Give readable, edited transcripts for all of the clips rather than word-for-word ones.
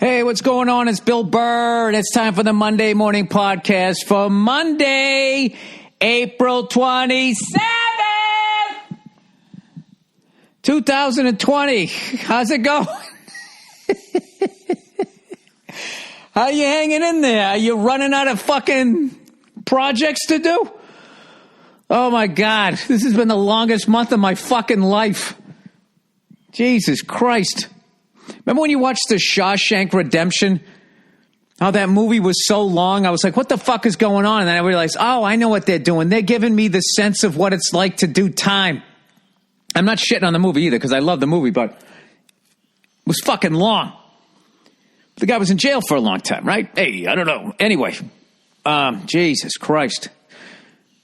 Hey, what's going on? It's Bill Burr, and it's time for the Monday Morning Podcast for Monday, April 27th, 2020. How's it going? How you hanging in there? Are you running out of fucking projects to do? Oh, my God. This has been the longest month of my fucking life. Jesus Christ. Remember when you watched The Shawshank Redemption? How that movie was so long? I was like, what the fuck is going on? And then I realized, oh, I know what they're doing. They're giving me the sense of what it's like to do time. I'm not shitting on the movie either because I love the movie, but it was fucking long. The guy was in jail for a long time, right? Hey, I don't know. Anyway, Jesus Christ.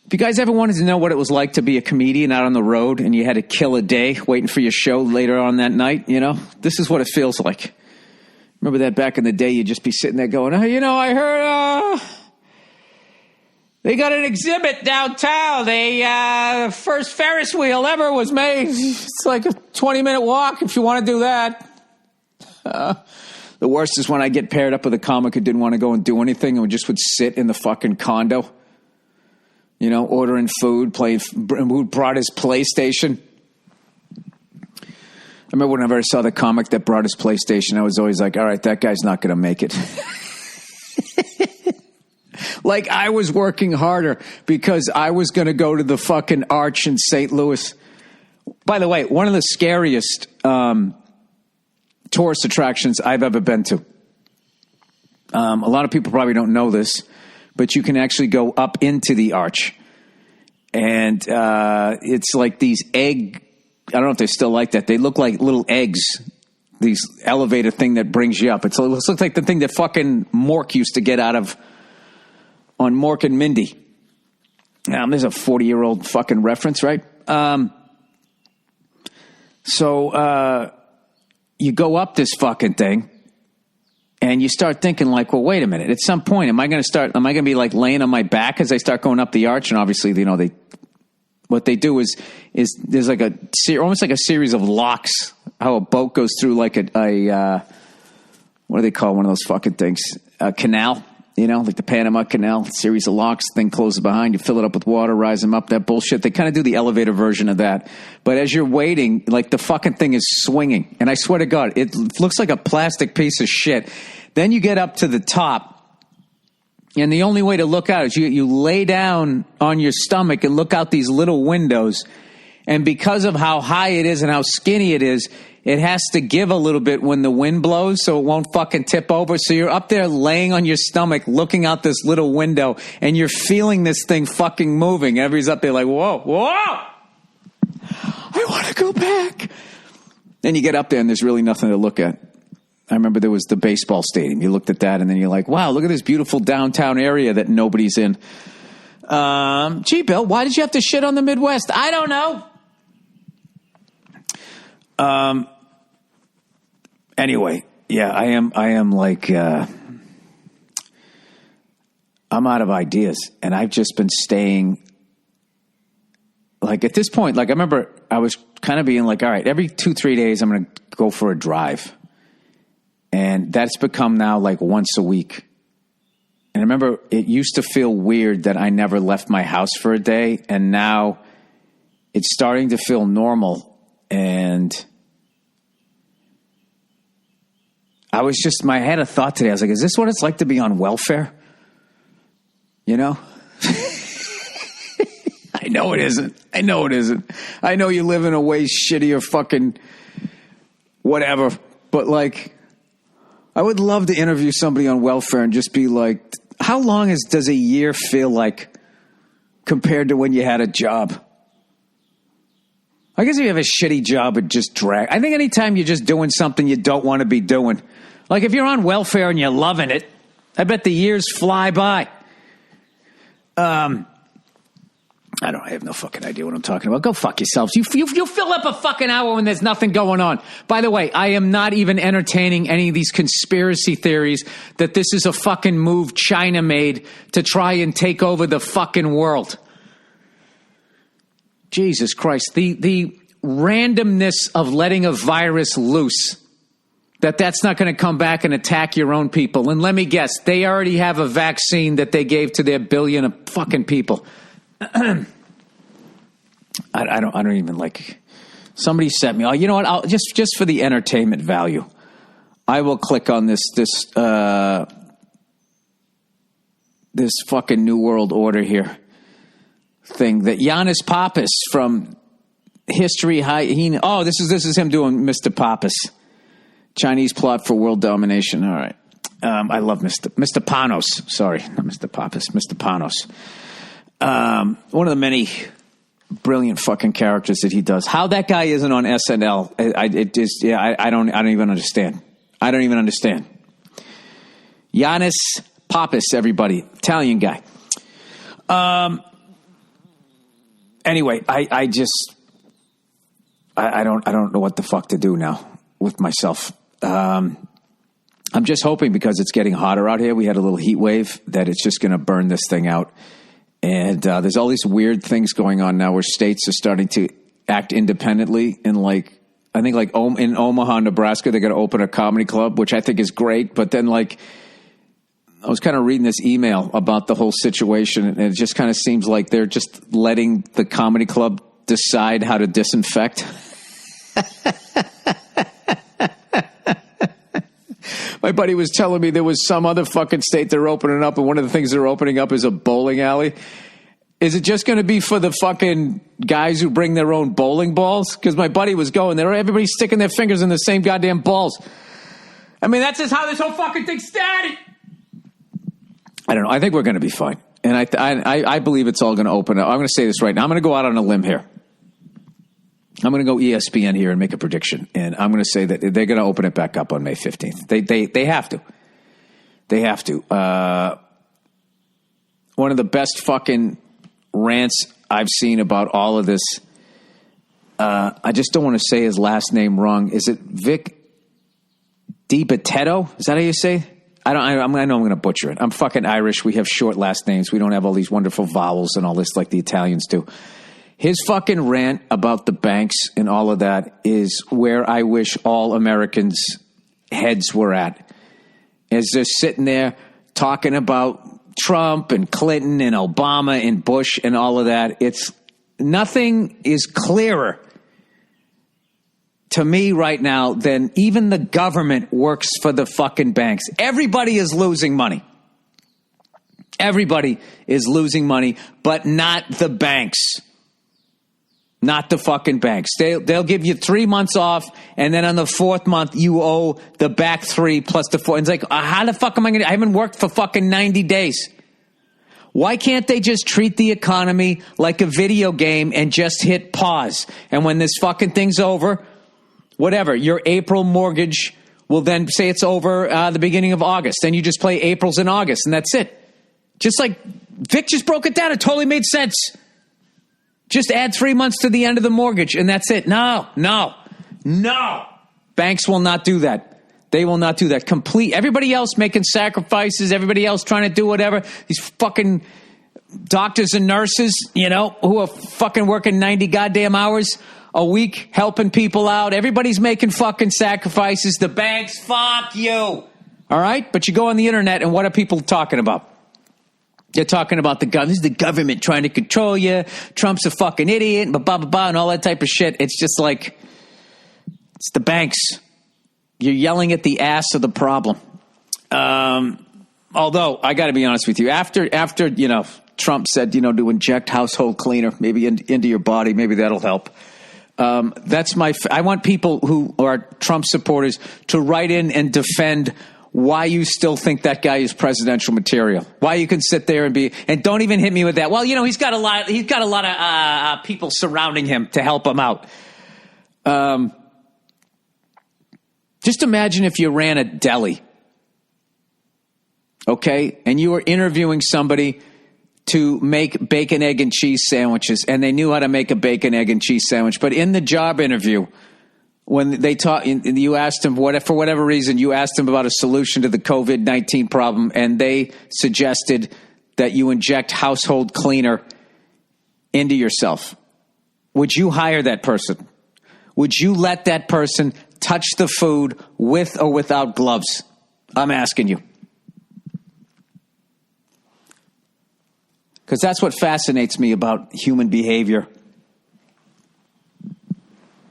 If you guys ever wanted to know what it was like to be a comedian out on the road and you had to kill a day waiting for your show later on that night, you know, this is what it feels like. Remember that back in the day, you'd just be sitting there going, oh, you know, I heard they got an exhibit downtown. They first Ferris wheel ever was made. It's like a 20-minute walk if you want to do that. The worst is when I get paired up with a comic who didn't want to go and do anything and just would sit in the fucking condo. You know, ordering food, who brought his PlayStation. I remember whenever I saw the comic that brought his PlayStation, I was always like, all right, that guy's not going to make it. Like I was working harder because I was going to go to the fucking Arch in St. Louis. By the way, one of the scariest tourist attractions I've ever been to. A lot of people probably don't know this, but you can actually go up into the Arch. And it's like these I don't know if they're still like that. They look like little eggs, these elevator thing that brings you up. It looks like the thing that fucking Mork used to get out of on Mork and Mindy. There's a 40-year-old fucking reference, right? So you go up this fucking thing. And you start thinking like, well, wait a minute. At some point, am I going to be like laying on my back as I start going up the arch? And obviously, you know, what they do is there's like almost like a series of locks. How a boat goes through like a what do they call one of those fucking things? A canal, you know, like the Panama Canal. Series of locks. Thing closes behind you. Fill it up with water. Rise them up. That bullshit. They kind of do the elevator version of that. But as you're waiting, like the fucking thing is swinging. And I swear to God, it looks like a plastic piece of shit. Then you get up to the top, and the only way to look out is you lay down on your stomach and look out these little windows. And because of how high it is and how skinny it is, it has to give a little bit when the wind blows so it won't fucking tip over. So you're up there laying on your stomach looking out this little window, and you're feeling this thing fucking moving. Everybody's up there like, whoa, whoa, I want to go back. Then you get up there, and there's really nothing to look at. I remember there was the baseball stadium. You looked at that, and then you're like, wow, look at this beautiful downtown area that nobody's in. Gee, Bill, why did you have to shit on the Midwest? I don't know. Anyway, yeah, I am like, I'm out of ideas, and I've just been staying, like at this point, like I remember I was kind of being like, all right, every 2-3 days I'm going to go for a drive. And that's become now like once a week. And I remember it used to feel weird that I never left my house for a day. And now it's starting to feel normal. And I had a thought today. I was like, is this what it's like to be on welfare? You know? I know it isn't. I know you live in a way shittier fucking whatever. But like, I would love to interview somebody on welfare and just be like, how long does a year feel like compared to when you had a job? I guess if you have a shitty job, it just drag. I think anytime you're just doing something you don't want to be doing, like if you're on welfare and you're loving it, I bet the years fly by. I have no fucking idea what I'm talking about. Go fuck yourselves. You fill up a fucking hour when there's nothing going on. By the way, I am not even entertaining any of these conspiracy theories that this is a fucking move China made to try and take over the fucking world. Jesus Christ. The randomness of letting a virus loose That's not going to come back and attack your own people. And let me guess, they already have a vaccine that they gave to their billion of fucking people. I don't even like. Somebody sent me. Oh, you know what? I'll just for the entertainment value, I will click on this fucking New World Order here thing that Giannis Pappas from History High. This is him doing Mr. Pappas. Chinese plot for world domination. All right. I love Mr. Panos. Sorry, not Mr. Pappas. Mr. Panos. One of the many brilliant fucking characters that he does. How that guy isn't on SNL, I don't even understand. I don't even understand. Giannis Pappas, everybody, Italian guy. Anyway, I don't know what the fuck to do now with myself. I'm just hoping because it's getting hotter out here. We had a little heat wave that it's just going to burn this thing out. And there's all these weird things going on now where states are starting to act independently. And I think in Omaha, Nebraska, they're going to open a comedy club, which I think is great. But then I was kind of reading this email about the whole situation, and it just kind of seems like they're just letting the comedy club decide how to disinfect. My buddy was telling me there was some other fucking state they're opening up, and one of the things they're opening up is a bowling alley. Is it just going to be for the fucking guys who bring their own bowling balls? Because my buddy was going there. Everybody's sticking their fingers in the same goddamn balls. I mean, that's just how this whole fucking thing started. I don't know. I think we're going to be fine. And I believe it's all going to open up. I'm going to say this right now. I'm going to go out on a limb here. I'm going to go ESPN here and make a prediction. And I'm going to say that they're going to open it back up on May 15th. They have to. They have to. One of the best fucking rants I've seen about all of this. I just don't want to say his last name wrong. Is it Vic DiBitetto? Is that how you say? I know I'm going to butcher it. I'm fucking Irish. We have short last names. We don't have all these wonderful vowels and all this like the Italians do. His fucking rant about the banks and all of that is where I wish all Americans' heads were at. As they're sitting there talking about Trump and Clinton and Obama and Bush and all of that. It's nothing is clearer to me right now than even the government works for the fucking banks. Everybody is losing money. Everybody is losing money, but not the banks. Not the fucking banks. They'll give you 3 months off, and then on the fourth month, you owe the back 3 plus the 4. It's like, how the fuck am I going to... I haven't worked for fucking 90 days. Why can't they just treat the economy like a video game and just hit pause? And when this fucking thing's over, whatever, your April mortgage will then say it's over the beginning of August. Then you just play April's in August, and that's it. Just like Vic just broke it down. It totally made sense. Just add 3 months to the end of the mortgage, and that's it. No. Banks will not do that. They will not do that. Everybody else making sacrifices, everybody else trying to do whatever. These fucking doctors and nurses, who are fucking working 90 goddamn hours a week, helping people out. Everybody's making fucking sacrifices. The banks, fuck you. All right? But you go on the internet, and what are people talking about? They're talking about the government. This is the government trying to control you. Trump's a fucking idiot, and blah, blah, blah, and all that type of shit. It's just like, it's the banks. You're yelling at the ass of the problem. Although, I got to be honest with you. After Trump said, to inject household cleaner, maybe into your body, maybe that'll help. I want people who are Trump supporters to write in and defend why you still think that guy is presidential material. Why you can sit there and don't even hit me with that. Well, he's got a lot of people surrounding him to help him out. Just imagine if you ran a deli, okay, and you were interviewing somebody to make bacon, egg, and cheese sandwiches, and they knew how to make a bacon, egg, and cheese sandwich. But in the job interview, when they you asked them for whatever reason, you asked them about a solution to the COVID-19 problem, and they suggested that you inject household cleaner into yourself. Would you hire that person? Would you let that person touch the food with or without gloves? I'm asking you. Because that's what fascinates me about human behavior.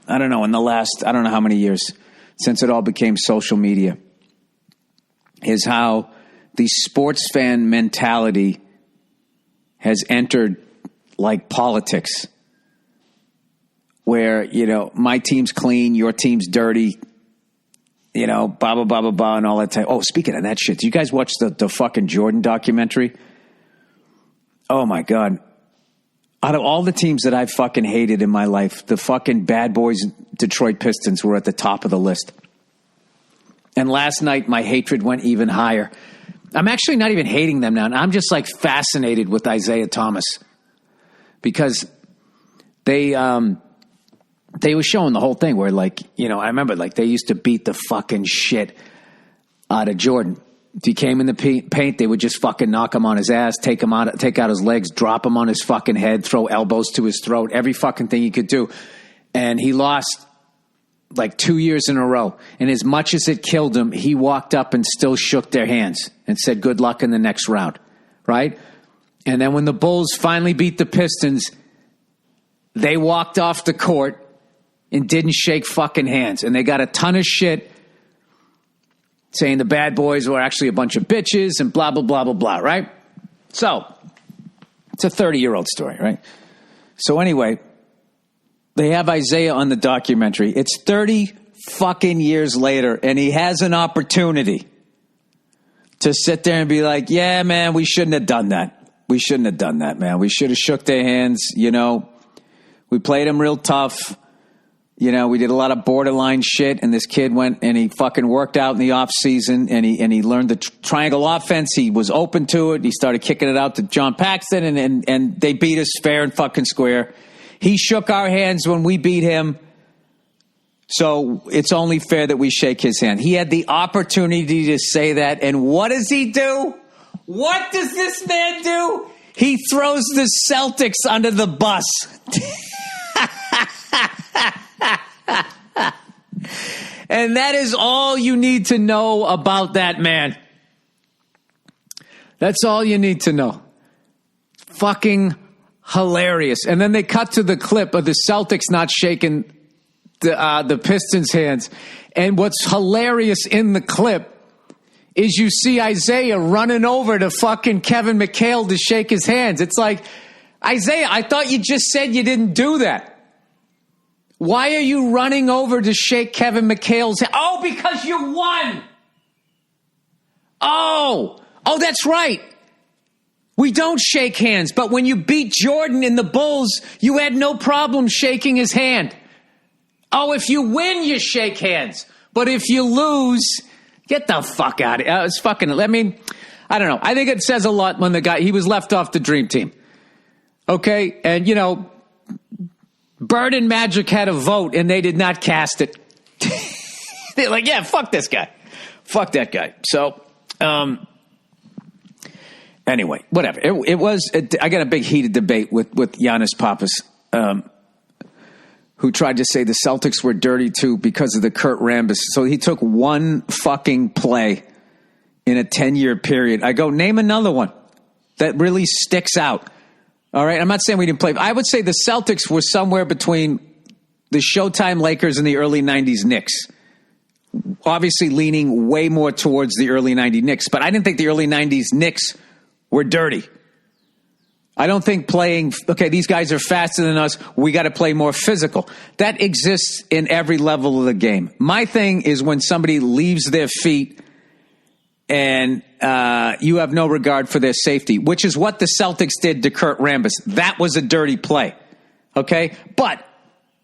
I don't know, in the last, I don't know how many years since it all became social media, is how the sports fan mentality has entered like politics, where, you know, my team's clean, your team's dirty, you know, blah, blah, blah, blah, blah, and all that time. Oh, speaking of that shit, do you guys watch the fucking Jordan documentary? Oh, my God. Out of all the teams that I fucking hated in my life, the fucking bad boys Detroit Pistons were at the top of the list. And last night, my hatred went even higher. I'm actually not even hating them now. I'm just like fascinated with Isaiah Thomas, because they were showing the whole thing where, like, you know, I remember, like, they used to beat the fucking shit out of Jordan. If he came in the paint, they would just fucking knock him on his ass, take out his legs, drop him on his fucking head, throw elbows to his throat, every fucking thing he could do. And he lost like 2 years in a row. And as much as it killed him, he walked up and still shook their hands and said, good luck in the next round. Right? And then when the Bulls finally beat the Pistons, they walked off the court and didn't shake fucking hands. And they got a ton of shit saying the bad boys were actually a bunch of bitches and blah, blah, blah, blah, blah, right? So, it's a 30-year-old story, right? So anyway, they have Isaiah on the documentary. It's 30 fucking years later, and he has an opportunity to sit there and be like, yeah, man, we shouldn't have done that. We shouldn't have done that, man. We should have shook their hands, you know. We played them real tough. You know, we did a lot of borderline shit, and this kid went and he fucking worked out in the off season, and he learned the triangle offense. He was open to it. He started kicking it out to John Paxson, and they beat us fair and fucking square. He shook our hands when we beat him, so it's only fair that we shake his hand. He had the opportunity to say that, and what does he do? What does this man do? He throws the Celtics under the bus. And that is all you need to know about that man. That's all you need to know. Fucking hilarious. And then they cut to the clip of the Celtics not shaking the Pistons' hands. And what's hilarious in the clip is you see Isaiah running over to fucking Kevin McHale to shake his hands. It's like, Isaiah, I thought you just said you didn't do that. Why are you running over to shake Kevin McHale's hand? Oh, because you won. Oh, that's right. We don't shake hands, but when you beat Jordan in the Bulls, you had no problem shaking his hand. Oh, if you win, you shake hands. But if you lose, get the fuck out of here. It's fucking, I mean, I don't know. I think it says a lot when the guy, he was left off the dream team. Okay? And, you know, Bird and Magic had a vote, and they did not cast it. They're like, yeah, fuck this guy. Fuck that guy. So, anyway, whatever. It was, I got a big heated debate with Giannis Papas, who tried to say the Celtics were dirty too because of the Kurt Rambis. So he took one fucking play in a 10-year period. I go, name another one that really sticks out. All right, I'm not saying we didn't play. I would say the Celtics were somewhere between the Showtime Lakers and the early 90s Knicks. Obviously leaning way more towards the early 90s Knicks, but I didn't think the early 90s Knicks were dirty. I don't think playing, okay, these guys are faster than us, we got to play more physical. That exists in every level of the game. My thing is when somebody leaves their feet and you have no regard for their safety, which is what the Celtics did to Kurt Rambis. That was a dirty play, okay? But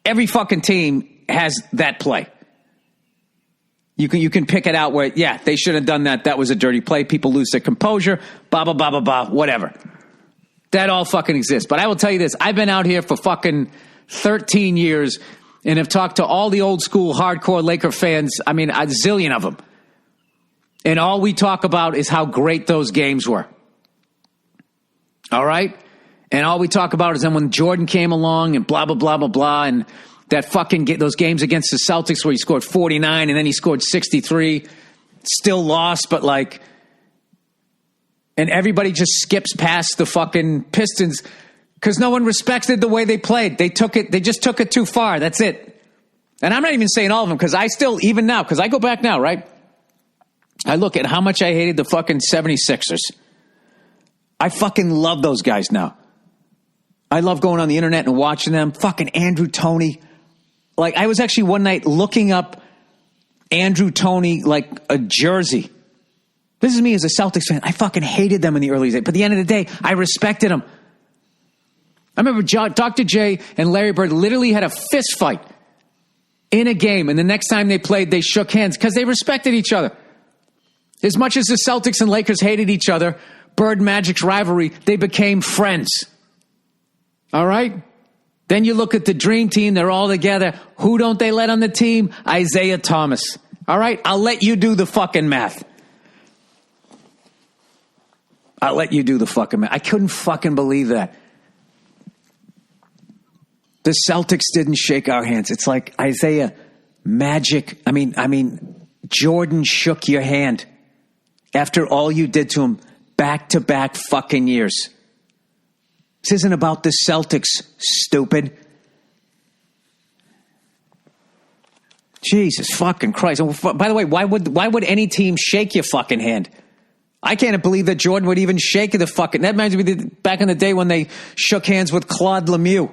every fucking team has that play. You can pick it out where, yeah, they should have done that. That was a dirty play. People lose their composure, blah, blah, blah, blah, blah, whatever. That all fucking exists. But I will tell you this. I've been out here for fucking 13 years and have talked to all the old school hardcore Laker fans. I mean, a zillion of them. And all we talk about is how great those games were. All right? And all we talk about is then when Jordan came along and blah, blah, blah, blah, blah. And That fucking those games against the Celtics where he scored 49 and then he scored 63, still lost, but like, and everybody just skips past the fucking Pistons because no one respected the way they played. They just took it too far. That's it. And I'm not even saying all of them because I still, even now, because I go back now, right? I look at how much I hated the fucking 76ers. I fucking love those guys now. I love going on the internet and watching them. Fucking Andrew Toney. Like, I was actually one night looking up Andrew Toney, like a jersey. This is me as a Celtics fan. I fucking hated them in the early days. But at the end of the day, I respected them. I remember Dr. J and Larry Bird literally had a fist fight in a game. And the next time they played, they shook hands because they respected each other. As much as the Celtics and Lakers hated each other, Bird Magic's rivalry, they became friends. All right? Then you look at the Dream Team. They're all together. Who don't they let on the team? Isaiah Thomas. All right? I'll let you do the fucking math. I'll let you do the fucking math. I couldn't fucking believe that. The Celtics didn't shake our hands. It's like Isaiah, Magic. I mean, Jordan shook your hand after all you did to him back-to-back fucking years. This isn't about the Celtics, stupid. Jesus fucking Christ. By the way, why would any team shake your fucking hand? I can't believe that Jordan would even shake the fucking... That reminds me back in the day when they shook hands with Claude Lemieux.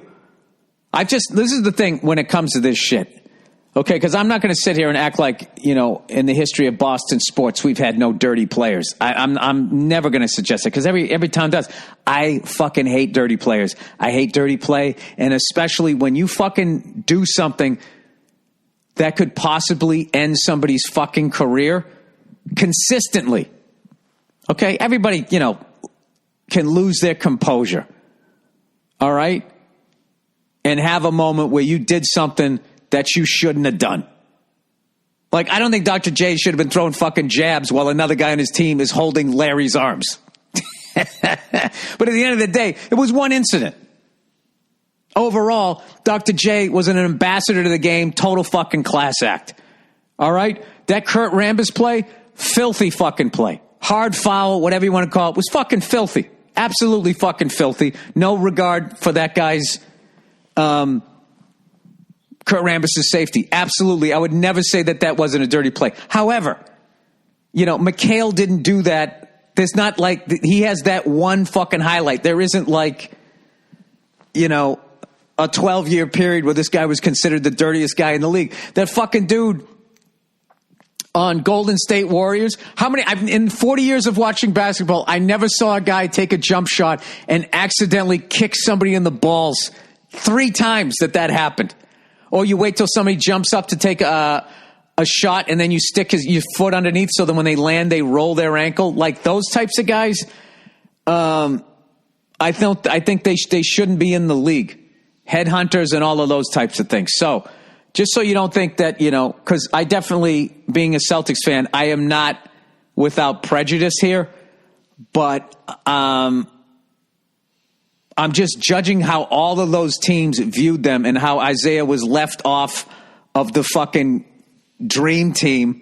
This is the thing when it comes to this shit. Okay, because I'm not going to sit here and act like, in the history of Boston sports, we've had no dirty players. I'm never going to suggest it because every time does. I fucking hate dirty players. I hate dirty play, and especially when you fucking do something that could possibly end somebody's fucking career consistently. Okay, everybody, can lose their composure. All right? And have a moment where you did something that you shouldn't have done. Like, I don't think Dr. J should have been throwing fucking jabs while another guy on his team is holding Larry's arms. But at the end of the day, it was one incident. Overall, Dr. J was an ambassador to the game, total fucking class act. All right? That Kurt Rambis play, filthy fucking play. Hard foul, whatever you want to call it, was fucking filthy. Absolutely fucking filthy. No regard for that guy's... Kurt Rambis' safety. Absolutely. I would never say that wasn't a dirty play. However, McHale didn't do that. There's not like, he has that one fucking highlight. There isn't like, a 12-year period where this guy was considered the dirtiest guy in the league. That fucking dude on Golden State Warriors. In 40 years of watching basketball, I never saw a guy take a jump shot and accidentally kick somebody in the balls 3 times that happened. Or you wait till somebody jumps up to take a shot and then you stick your foot underneath so that when they land, they roll their ankle. Like those types of guys, I think they shouldn't be in the league. Headhunters and all of those types of things. So just so you don't think that, because I definitely, being a Celtics fan, I am not without prejudice here. But I'm just judging how all of those teams viewed them and how Isaiah was left off of the fucking dream team.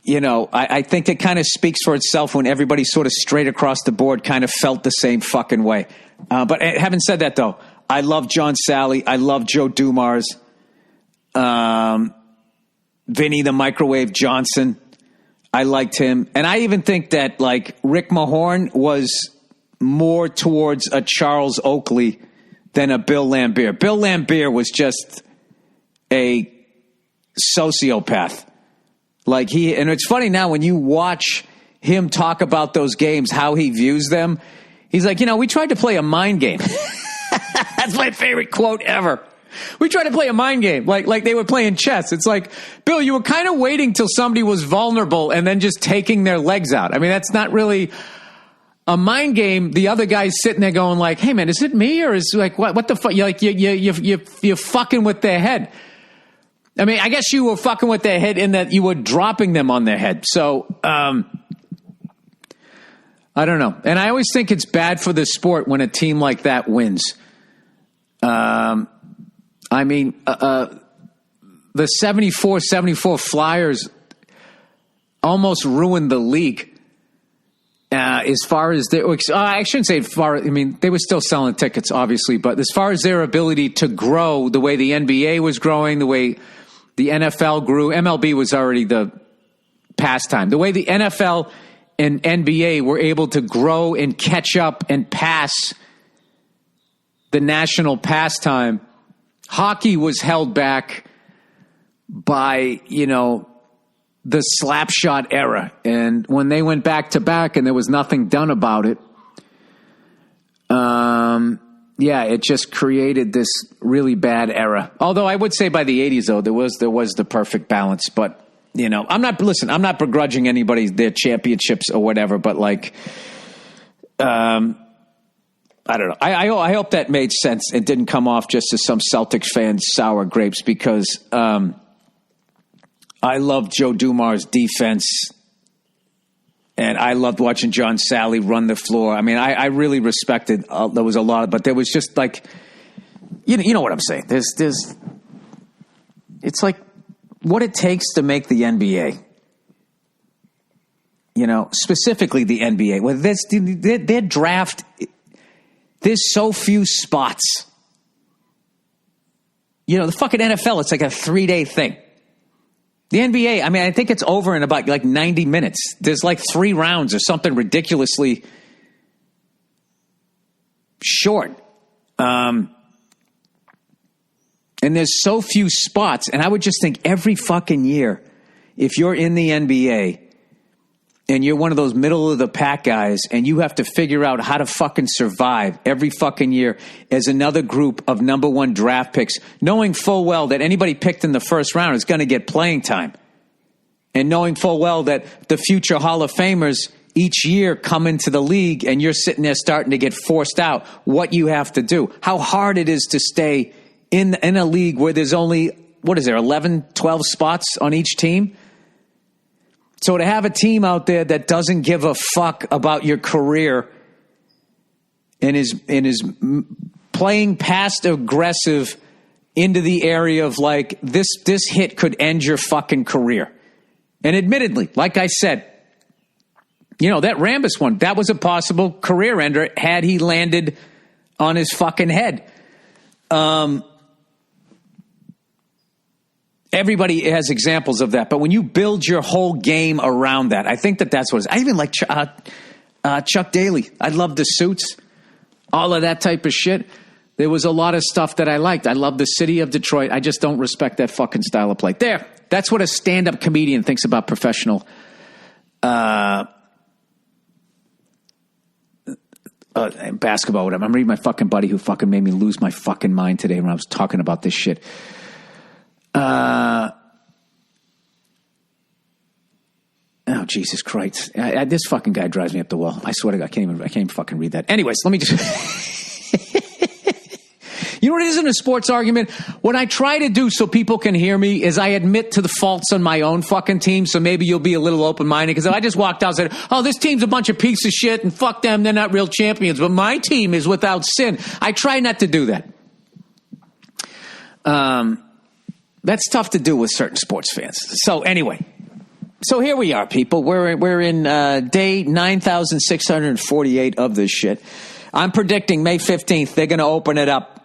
I think it kind of speaks for itself when everybody sort of straight across the board kind of felt the same fucking way. But having said that, though, I love John Sally. I love Joe Dumars. Vinny the Microwave Johnson. I liked him. And I even think that, like, Rick Mahorn was more towards a Charles Oakley than a Bill Laimbeer. Bill Laimbeer was just a sociopath. Like and it's funny now when you watch him talk about those games, how he views them. He's like, we tried to play a mind game. That's my favorite quote ever. We tried to play a mind game, like they were playing chess. It's like, Bill, you were kind of waiting till somebody was vulnerable and then just taking their legs out. I mean, that's not really a mind game. The other guy's sitting there going like, hey man, is it me or is like, what the fuck? You're fucking with their head. I mean, I guess you were fucking with their head in that you were dropping them on their head. So, I don't know. And I always think it's bad for the sport when a team like that wins. I mean, the 74 Flyers almost ruined the league as far as I shouldn't say far. I mean, they were still selling tickets, obviously, but as far as their ability to grow, the way the NBA was growing, the way the NFL grew, MLB was already the pastime. The way the NFL and NBA were able to grow and catch up and pass the national pastime, hockey was held back by, the slap shot era. And when they went back to back and there was nothing done about it, it just created this really bad era. Although I would say by the 80s, though, there was the perfect balance. But, I'm not begrudging anybody their championships or whatever, but I don't know. I hope that made sense. It didn't come off just as some Celtics fans sour grapes, because I loved Joe Dumars' defense, and I loved watching John Sally run the floor. I mean, I really respected. There was a lot, but there was just you know what I'm saying. It's like what it takes to make the NBA. Specifically the NBA. Well, their draft. There's so few spots. The fucking NFL, it's like a 3-day thing. The NBA, I mean, I think it's over in about 90 minutes. There's 3 rounds or something ridiculously short. And there's so few spots. And I would just think every fucking year, if you're in the NBA and you're one of those middle of the pack guys and you have to figure out how to fucking survive every fucking year as another group of number 1 draft picks, knowing full well that anybody picked in the first round is going to get playing time, and knowing full well that the future Hall of Famers each year come into the league and you're sitting there starting to get forced out, what you have to do, how hard it is to stay in a league where there's only, 11, 12 spots on each team. So to have a team out there that doesn't give a fuck about your career and is playing past aggressive into the area of this hit could end your fucking career. And admittedly, like I said, that Rambus one, that was a possible career ender had he landed on his fucking head. Everybody has examples of that, but when you build your whole game around that, I think that's what it is. I even like Chuck Daly. I love the suits, all of that type of shit. There was a lot of stuff that I liked. I love the city of Detroit. I just don't respect that fucking style of play. There, that's what a stand-up comedian thinks about professional basketball. Whatever. I'm reading my fucking buddy who fucking made me lose my fucking mind today when I was talking about this shit. Oh, Jesus Christ. This fucking guy drives me up the wall. I swear to God, I can't even fucking read that. Anyways, let me just... You know what it is in a sports argument? What I try to do so people can hear me is I admit to the faults on my own fucking team, so maybe you'll be a little open-minded, because if I just walked out and said, oh, this team's a bunch of pieces of shit and fuck them, they're not real champions, but my team is without sin. I try not to do that. That's tough to do with certain sports fans. So anyway, so here we are, people. We're in day 9,648 of this shit. I'm predicting May 15th, they're going to open it up.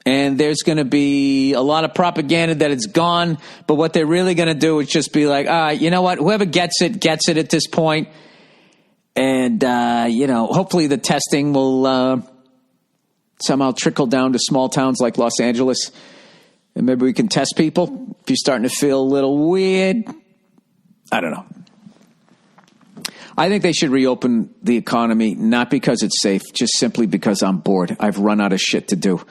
And there's going to be a lot of propaganda that it's gone. But what they're really going to do is just be like, you know what? Whoever gets it at this point. And, hopefully the testing will somehow trickle down to small towns like Los Angeles. And maybe we can test people if you're starting to feel a little weird. I don't know. I think they should reopen the economy, not because it's safe, just simply because I'm bored. I've run out of shit to do.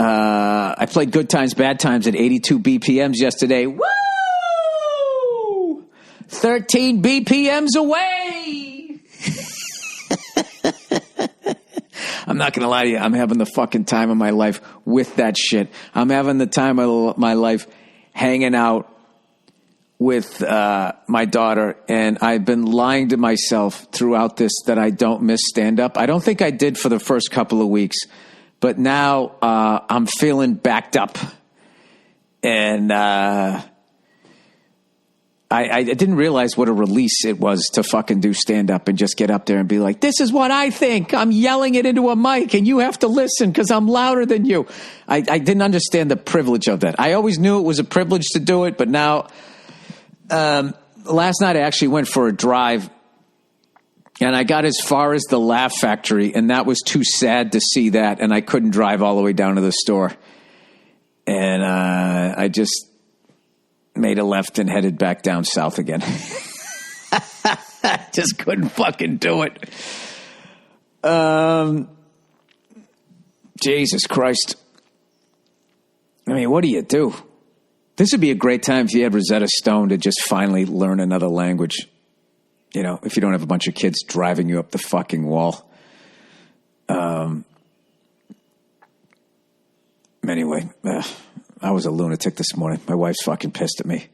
I played Good Times, Bad Times at 82 BPMs yesterday. Woo! 13 BPMs away! I'm not going to lie to you. I'm having the fucking time of my life with that shit. I'm having the time of my life hanging out with my daughter, and I've been lying to myself throughout this that I don't miss stand-up. I don't think I did for the first couple of weeks, But now I'm feeling backed up. And I didn't realize what a release it was to fucking do stand-up and just get up there and be like, this is what I think. I'm yelling it into a mic, and you have to listen because I'm louder than you. I didn't understand the privilege of that. I always knew it was a privilege to do it, but now last night I actually went for a drive, and I got as far as the Laugh Factory, and that was too sad to see that, and I couldn't drive all the way down to the store. And I just made a left and headed back down south again. Just couldn't fucking do it. Jesus Christ. I mean, what do you do? This would be a great time if you had Rosetta Stone to just finally learn another language. You know, if you don't have a bunch of kids driving you up the fucking wall. Anyway, I was a lunatic this morning. My wife's fucking pissed at me.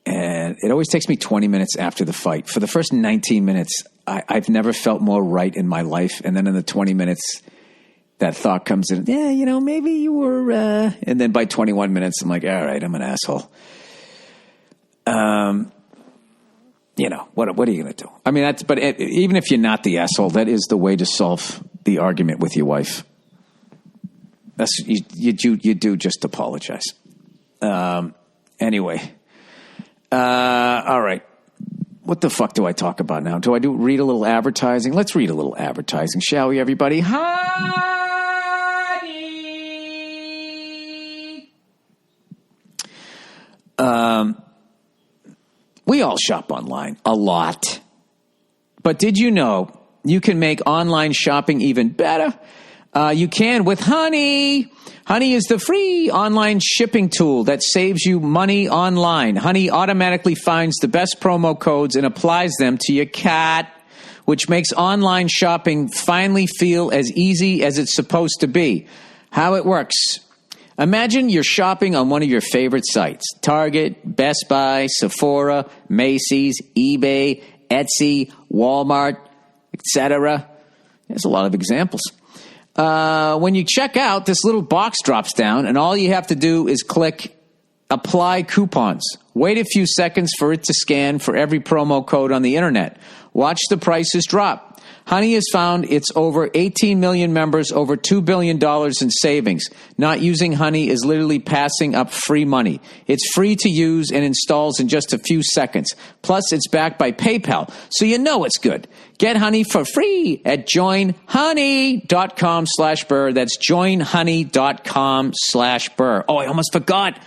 And it always takes me 20 minutes after the fight. For the first 19 minutes, I've never felt more right in my life. And then in the 20 minutes, that thought comes in, yeah, you know, maybe you were... And then by 21 minutes, I'm like, all right, I'm an asshole. You know, what are you going to do? I mean, even if you're not the asshole, that is the way to solve the argument with your wife. You do just apologize. Anyway. All right. What the fuck do I talk about now? Do I read a little advertising? Let's read a little advertising, shall we, everybody? Honey! We all shop online a lot. But did you know you can make online shopping even better? You can with Honey. Honey is the free online shipping tool that saves you money online. Honey automatically finds the best promo codes and applies them to your cart, which makes online shopping finally feel as easy as it's supposed to be. How it works. Imagine you're shopping on one of your favorite sites. Target, Best Buy, Sephora, Macy's, eBay, Etsy, Walmart, etc. There's a lot of examples. When you check out, this little box drops down, and all you have to do is click Apply Coupons. Wait a few seconds for it to scan for every promo code on the internet. Watch the prices drop. Honey has found its over 18 million members over $2 billion in savings. Not using Honey is literally passing up free money. It's free to use and installs in just a few seconds. Plus, it's backed by PayPal, so you know it's good. Get Honey for free at joinhoney.com/Burr. That's joinhoney.com/Burr. Oh, I almost forgot.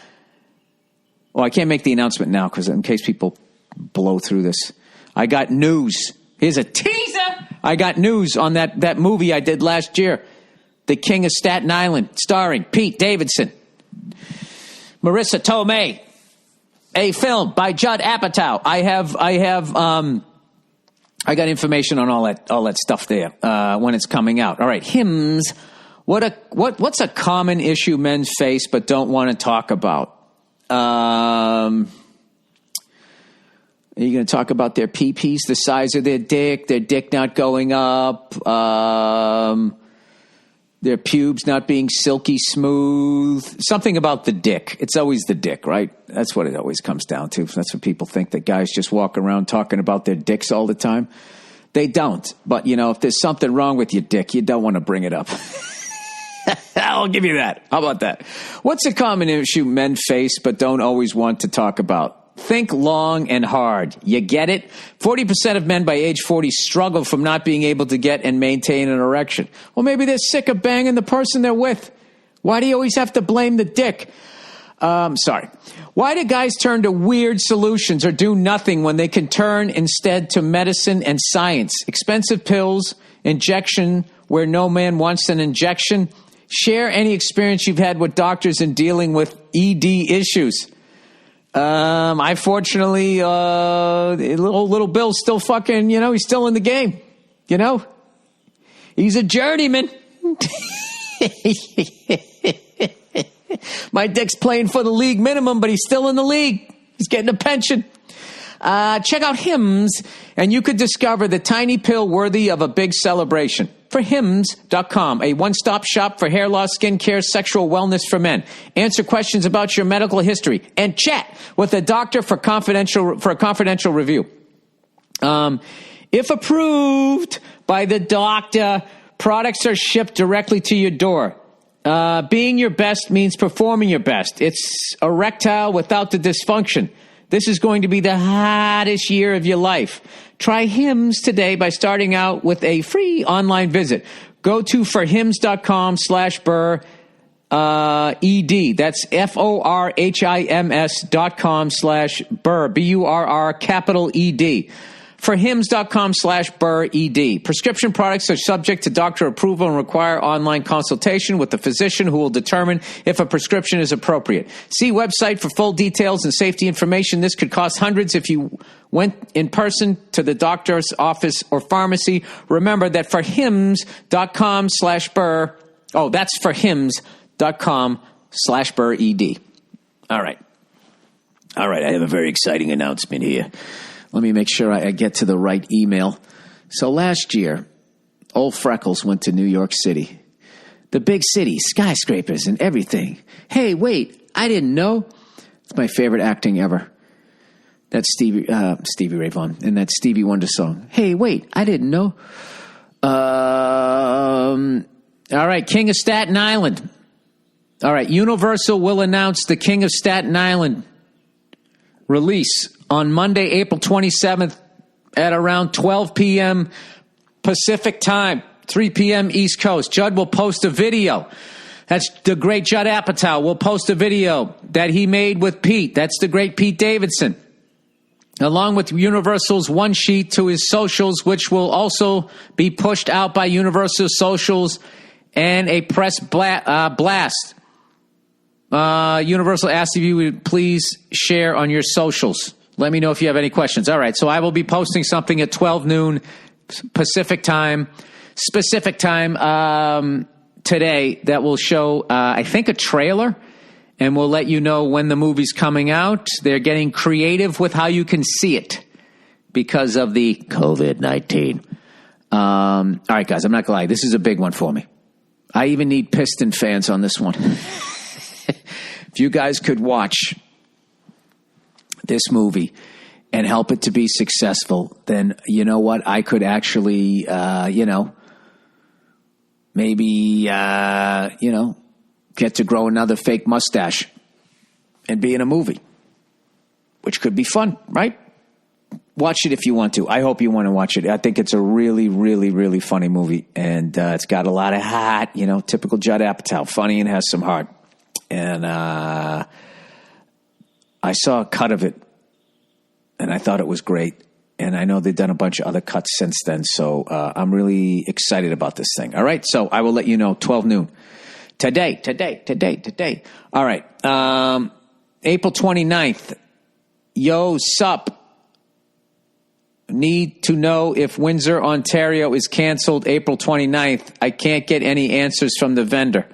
Oh, I can't make the announcement now because in case people blow through this. I got news. Here's a teaser. I got news on that movie I did last year, The King of Staten Island, starring Pete Davidson, Marissa Tomei, a film by Judd Apatow. I got information on all that stuff there when it's coming out. All right, hymns. What's a common issue men face but don't want to talk about? Are you going to talk about their pee-pees, the size of their dick not going up, their pubes not being silky smooth, something about the dick. It's always the dick, right? That's what it always comes down to. That's what people think, that guys just walk around talking about their dicks all the time. They don't. But, you know, if there's something wrong with your dick, you don't want to bring it up. I'll give you that. How about that? What's a common issue men face but don't always want to talk about? Think long and hard. You get it? 40% of men by age 40 struggle from not being able to get and maintain an erection. Well, maybe they're sick of banging the person they're with. Why do you always have to blame the dick? Sorry. Why do guys turn to weird solutions or do nothing when they can turn instead to medicine and science? Expensive pills, injection where no man wants an injection. Share any experience you've had with doctors in dealing with ED issues. I fortunately, little Bill's still fucking, you know, he's still in the game, you know, he's a journeyman. My dick's playing for the league minimum, but he's still in the league. He's getting a pension. Check out Hims, and you could discover the tiny pill worthy of a big celebration. for hims.com, a one-stop shop for hair loss, skincare, sexual wellness for men. Answer questions about your medical history and chat with a doctor for a confidential review. If approved by the doctor, products are shipped directly to your door. Being your best means performing your best. It's erectile without the dysfunction. This is going to be the hottest year of your life. Try Hims today by starting out with a free online visit. Go to forhims.com/Burr, ED. That's FORHIMS.com/Burr, BURR, capital ED. Forhims.com/Burr, ED. Prescription products are subject to doctor approval and require online consultation with the physician who will determine if a prescription is appropriate. See website for full details and safety information. This could cost hundreds if you went in person to the doctor's office or pharmacy. Remember that forhims.com/Burr. Oh, that's forhims.com/Burr, ED. All right. I have a very exciting announcement here. Let me make sure I get to the right email. So last year, old Freckles went to New York City. The big city, skyscrapers and everything. Hey, wait, I didn't know. It's my favorite acting ever. That's Stevie Ray Vaughan in that Stevie Wonder song. Hey, wait, I didn't know. All right, King of Staten Island. All right, Universal will announce the King of Staten Island release on Monday, April 27th at around 12 p.m. Pacific time, 3 p.m. East Coast. Judd will post a video. That's the great Judd Apatow will post a video that he made with Pete. That's the great Pete Davidson. Along with Universal's one sheet to his socials, which will also be pushed out by Universal Socials and a press blast. Universal asked if you would please share on your socials. Let me know if you have any questions. All right, so I will be posting something at 12 noon specific time today that will show, I think, a trailer, and we'll let you know when the movie's coming out. They're getting creative with how you can see it because of the COVID-19. All right, guys, I'm not going to lie. This is a big one for me. I even need Piston fans on this one. If you guys could watch this movie and help it to be successful, then you know what? I could actually, maybe, get to grow another fake mustache and be in a movie, which could be fun, right? Watch it if you want to. I hope you want to watch it. I think it's a really, really, really funny movie, and it's got a lot of heart, typical Judd Apatow, funny and has some heart. And I saw a cut of it, and I thought it was great. And I know they've done a bunch of other cuts since then, so I'm really excited about this thing. All right, so I will let you know 12 noon. Today. All right, April 29th. Yo, sup. Need to know if Windsor, Ontario is canceled April 29th. I can't get any answers from the vendor.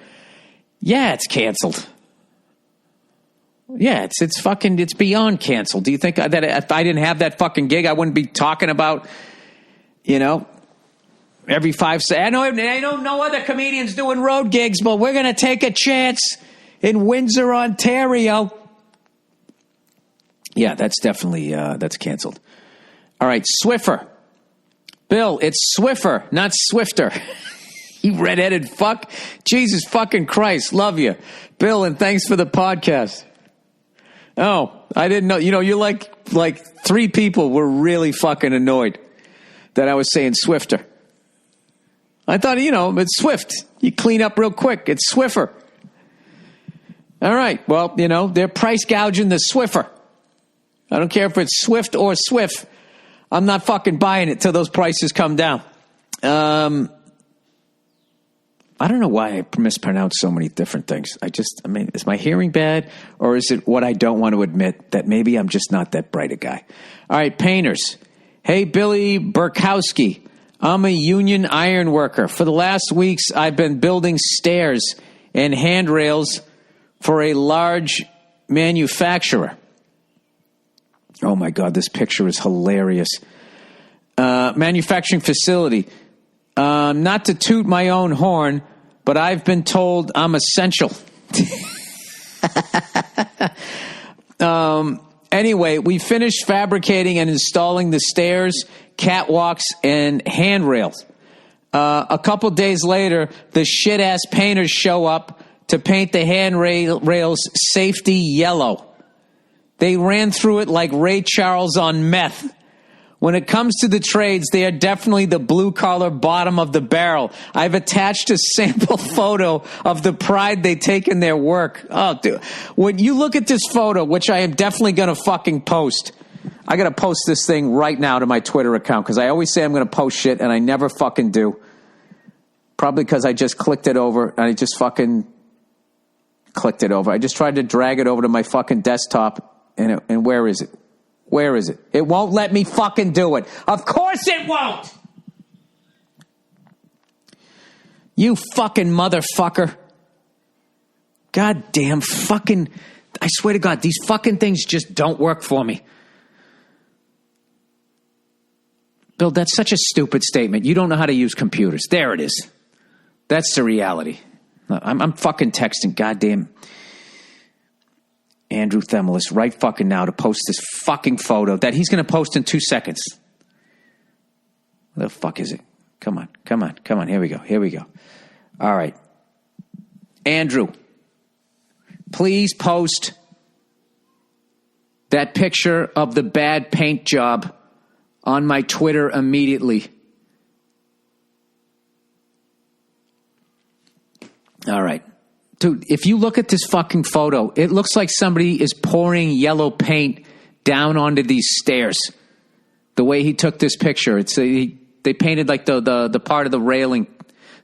Yeah, it's canceled. Yeah, it's beyond canceled. Do you think that if I didn't have that fucking gig, I wouldn't be talking about, every 5 seconds? I know no other comedians doing road gigs, but we're going to take a chance in Windsor, Ontario. Yeah, that's definitely, that's canceled. All right, Swiffer. Bill, it's Swiffer, not Swifter. You redheaded fuck. Jesus fucking Christ. Love you. Bill, and thanks for the podcast. Oh, I didn't know. You're like 3 people were really fucking annoyed that I was saying Swifter. I thought, it's Swift. You clean up real quick. It's Swiffer. All right. Well, they're price gouging the Swiffer. I don't care if it's Swift or Swift. I'm not fucking buying it till those prices come down. I don't know why I mispronounce so many different things. Is my hearing bad, or is it what I don't want to admit that maybe I'm just not that bright a guy? All right, painters. Hey, Billy Burkowski. I'm a union iron worker. For the last weeks, I've been building stairs and handrails for a large manufacturer. Oh, my God, this picture is hilarious. Manufacturing facility. Not to toot my own horn, but I've been told I'm essential. Anyway, we finished fabricating and installing the stairs, catwalks, and handrails. A couple days later, the shit-ass painters show up to paint the handrails safety yellow. They ran through it like Ray Charles on meth. When it comes to the trades, they are definitely the blue-collar bottom of the barrel. I've attached a sample photo of the pride they take in their work. Oh, dude. When you look at this photo, which I am definitely going to fucking post, I got to post this thing right now to my Twitter account because I always say I'm going to post shit and I never fucking do. Probably because I just clicked it over and I just fucking clicked it over. I just tried to drag it over to my fucking desktop and where is it? Where is it? It won't let me fucking do it. Of course it won't! You fucking motherfucker. Goddamn fucking... I swear to God, these fucking things just don't work for me. Bill, that's such a stupid statement. You don't know how to use computers. There it is. That's the reality. I'm fucking texting goddamn... Andrew Themelis right fucking now to post this fucking photo that he's going to post in 2 seconds. Where the fuck is it? Come on. Here we go. All right. Andrew, please post that picture of the bad paint job on my Twitter immediately. All right. Dude, if you look at this fucking photo, it looks like somebody is pouring yellow paint down onto these stairs. The way he took this picture, they painted like the part of the railing,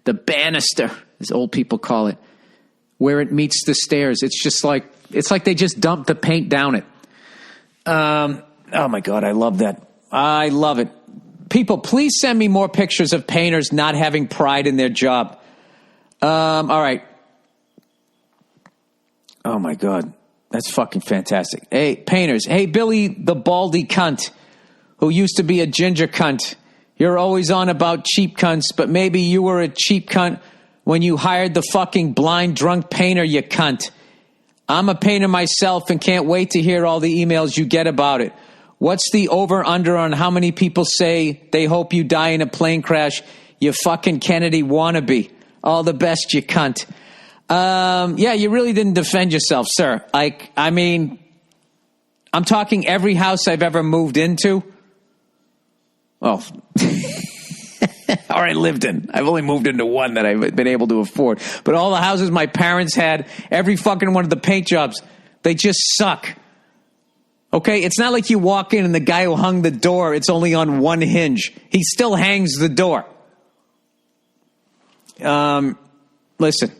the banister, as old people call it, where it meets the stairs. It's like they just dumped the paint down it. Oh my God, I love that. I love it. People, please send me more pictures of painters not having pride in their job. All right. Oh, my God. That's fucking fantastic. Hey, painters. Hey, Billy the baldy cunt who used to be a ginger cunt. You're always on about cheap cunts, but maybe you were a cheap cunt when you hired the fucking blind drunk painter, you cunt. I'm a painter myself and can't wait to hear all the emails you get about it. What's the over-under on how many people say they hope you die in a plane crash, you fucking Kennedy wannabe? All the best, you cunt. Yeah, you really didn't defend yourself, sir. I'm talking every house I've ever moved into. Well, or I lived in. I've only moved into one that I've been able to afford. But all the houses my parents had, every fucking one of the paint jobs, they just suck. Okay? It's not like you walk in and the guy who hung the door, it's only on one hinge. He still hangs the door. Listen.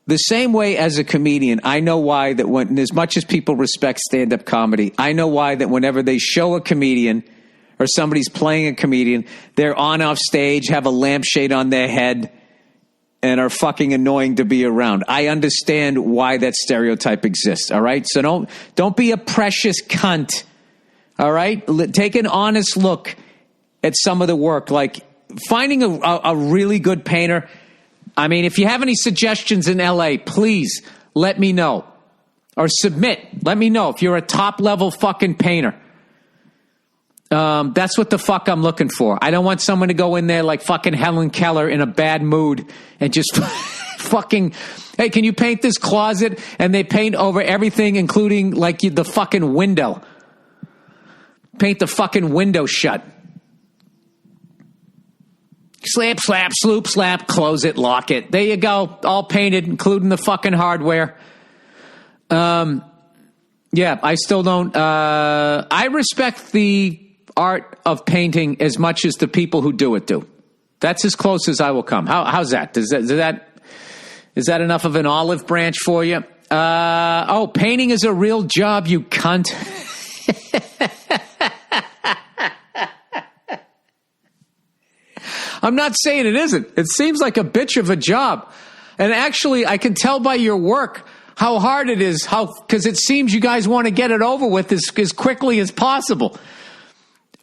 The same way as a comedian, I know why that when, as much as people respect stand-up comedy, I know why that whenever they show a comedian or somebody's playing a comedian, they're on off stage, have a lampshade on their head, and are fucking annoying to be around. I understand why that stereotype exists, all right? So don't be a precious cunt, all right? Take an honest look at some of the work, like finding a really good painter. I mean, if you have any suggestions in LA, please let me know. Or submit. Let me know if you're a top-level fucking painter. That's what the fuck I'm looking for. I don't want someone to go in there like fucking Helen Keller in a bad mood and just fucking, hey, can you paint this closet? And they paint over everything, including like the fucking window. Paint the fucking window shut. Slap, slap, sloop, slap, close it, lock it. There you go. All painted, including the fucking hardware. Yeah, I still don't. I respect the art of painting as much as the people who do it do. That's as close as I will come. How's that? Is that enough of an olive branch for you? Painting is a real job, you cunt. I'm not saying it isn't. It seems like a bitch of a job. And actually, I can tell by your work how hard it is, because it seems you guys want to get it over with as quickly as possible.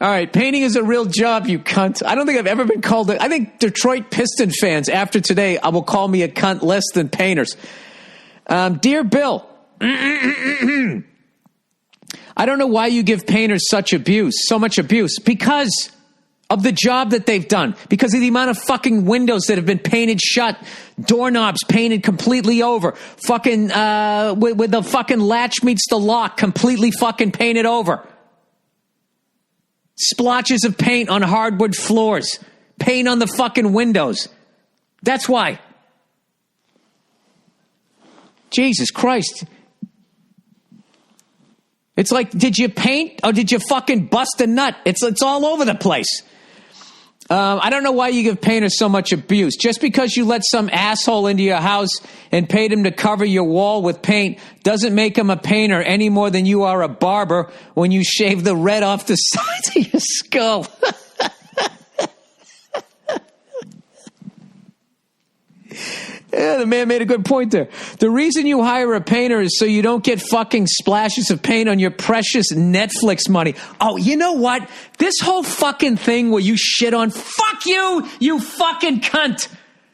All right, painting is a real job, you cunt. I don't think I've ever been called I think Detroit Piston fans, after today, will call me a cunt less than painters. Dear Bill, I don't know why you give painters so much abuse. Because of the job that they've done. Because of the amount of fucking windows that have been painted shut. Doorknobs painted completely over. Fucking, with the fucking latch meets the lock completely fucking painted over. Splotches of paint on hardwood floors. Paint on the fucking windows. That's why. Jesus Christ. It's like, did you paint or did you fucking bust a nut? It's all over the place. I don't know why you give painters so much abuse. Just because you let some asshole into your house and paid him to cover your wall with paint doesn't make him a painter any more than you are a barber when you shave the red off the sides of your skull. Yeah, the man made a good point there. The reason you hire a painter is so you don't get fucking splashes of paint on your precious Netflix money. Oh, you know what? This whole fucking thing where you shit on, fuck you, you fucking cunt.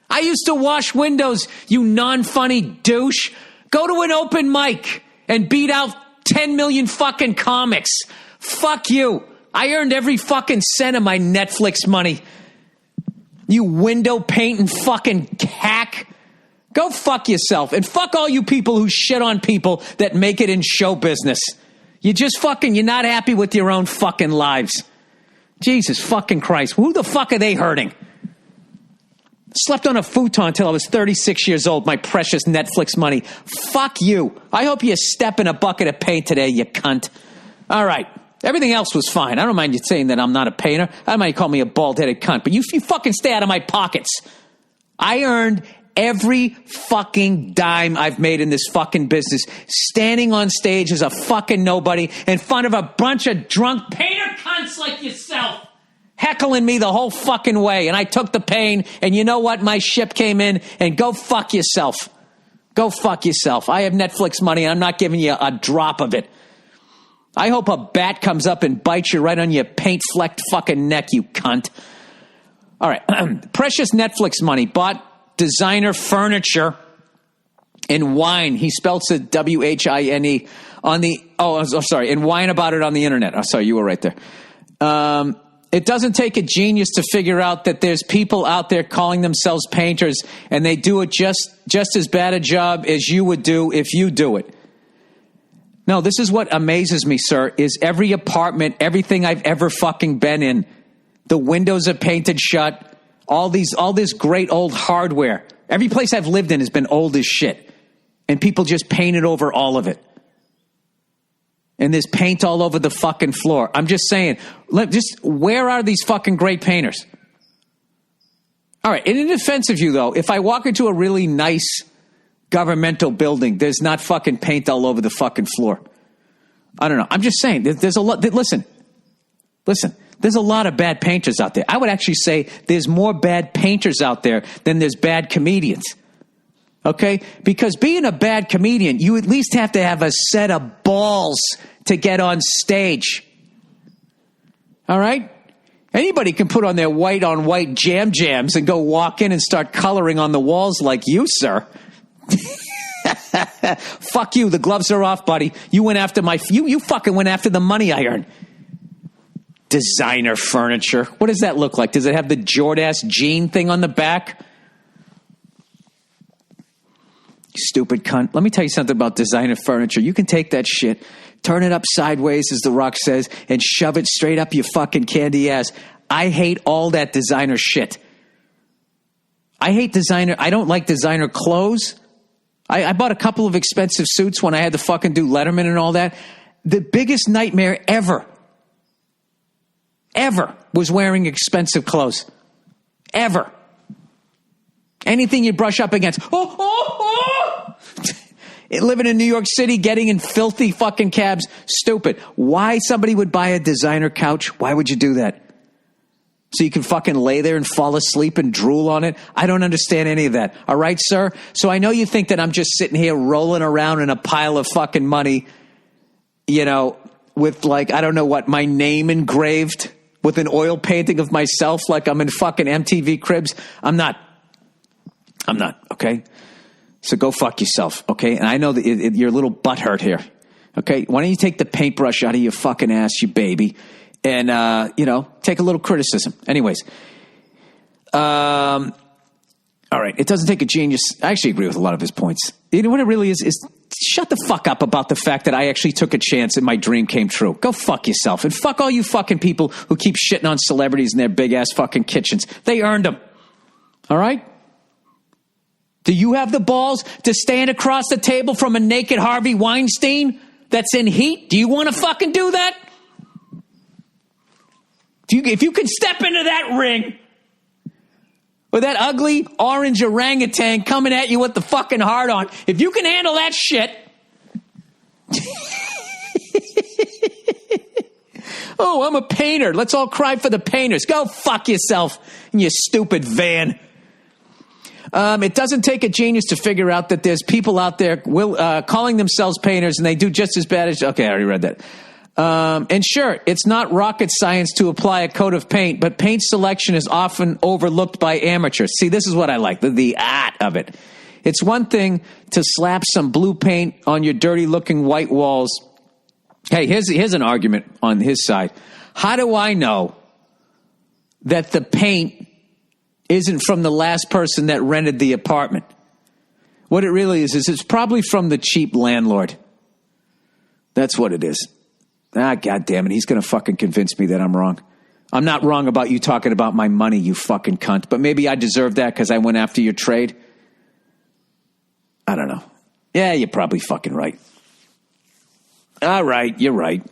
I used to wash windows, you non-funny douche. Go to an open mic and beat out 10 million fucking comics. Fuck you. I earned every fucking cent of my Netflix money. You window painting fucking hack. Go fuck yourself. And fuck all you people who shit on people that make it in show business. You're not happy with your own fucking lives. Jesus fucking Christ. Who the fuck are they hurting? Slept on a futon until I was 36 years old, my precious Netflix money. Fuck you. I hope you step in a bucket of paint today, you cunt. All right. Everything else was fine. I don't mind you saying that I'm not a painter. I don't mind you calling me a bald-headed cunt. But you fucking stay out of my pockets. I earned every fucking dime I've made in this fucking business standing on stage as a fucking nobody in front of a bunch of drunk painter cunts like yourself heckling me the whole fucking way. And I took the pain, and you know what? My ship came in, and go fuck yourself. Go fuck yourself. I have Netflix money, and I'm not giving you a drop of it. I hope a bat comes up and bites you right on your paint-flecked fucking neck, you cunt. All right. Precious Netflix money. Bought designer furniture and wine. He spells it W-H-I-N-E on the... Oh, sorry. And whine about it on the internet. Oh, sorry. You were right there. It doesn't take a genius to figure out that there's people out there calling themselves painters, and they do it just as bad a job as you would do if you do it. No, this is what amazes me, sir, is every apartment, everything I've ever fucking been in, the windows are painted shut, all this great old hardware. Every place I've lived in has been old as shit, and people just painted over all of it. And there's paint all over the fucking floor. I'm just saying, where are these fucking great painters? All right, in defense of you, though, if I walk into a really nice governmental building, there's not fucking paint all over the fucking floor. I don't know. I'm just saying, there's a lot. Listen, there's a lot of bad painters out there. I would actually say there's more bad painters out there than there's bad comedians. Okay? Because being a bad comedian, you at least have to have a set of balls to get on stage. All right? Anybody can put on their white on white jams and go walk in and start coloring on the walls like you, sir. Fuck you. The gloves are off, buddy. You went after you fucking went after the money I earned. Designer furniture. What does that look like? Does it have the Jordache jean thing on the back? You stupid cunt. Let me tell you something about designer furniture. You can take that shit, turn it up sideways, as The Rock says, and shove it straight up your fucking candy ass. I hate all that designer shit. I hate designer. I don't like designer clothes. I bought a couple of expensive suits when I had to fucking do Letterman and all that. The biggest nightmare ever was wearing expensive clothes. Ever. Anything you brush up against. Living in New York City, getting in filthy fucking cabs. Stupid. Why somebody would buy a designer couch? Why would you do that? So you can fucking lay there and fall asleep and drool on it? I don't understand any of that. All right, sir? So I know you think that I'm just sitting here rolling around in a pile of fucking money, with like, I don't know what, my name engraved with an oil painting of myself like I'm in fucking MTV Cribs. I'm not, okay? So go fuck yourself, okay? And I know that you're a little butthurt here, okay? Why don't you take the paintbrush out of your fucking ass, you baby, and, take a little criticism. Anyways, all right, it doesn't take a genius. I actually agree with a lot of his points. You know what it really is shut the fuck up about the fact that I actually took a chance and my dream came true. Go fuck yourself. And fuck all you fucking people who keep shitting on celebrities in their big-ass fucking kitchens. They earned them. All right? Do you have the balls to stand across the table from a naked Harvey Weinstein that's in heat? Do you want to fucking do that? If you can step into that ring with that ugly orange orangutan coming at you with the fucking heart on, if you can handle that shit. Oh, I'm a painter. Let's all cry for the painters. Go fuck yourself in your stupid van. It doesn't take a genius to figure out that there's people out there calling themselves painters and they do just as bad as... Okay, I already read that. And sure, it's not rocket science to apply a coat of paint, but paint selection is often overlooked by amateurs. See, this is what I like, the art of it. It's one thing to slap some blue paint on your dirty-looking white walls. Hey, here's an argument on his side. How do I know that the paint isn't from the last person that rented the apartment? What it really is it's probably from the cheap landlord. That's what it is. God damn it. He's going to fucking convince me that I'm wrong. I'm not wrong about you talking about my money, you fucking cunt. But maybe I deserve that because I went after your trade. I don't know. Yeah, you're probably fucking right. All right, you're right.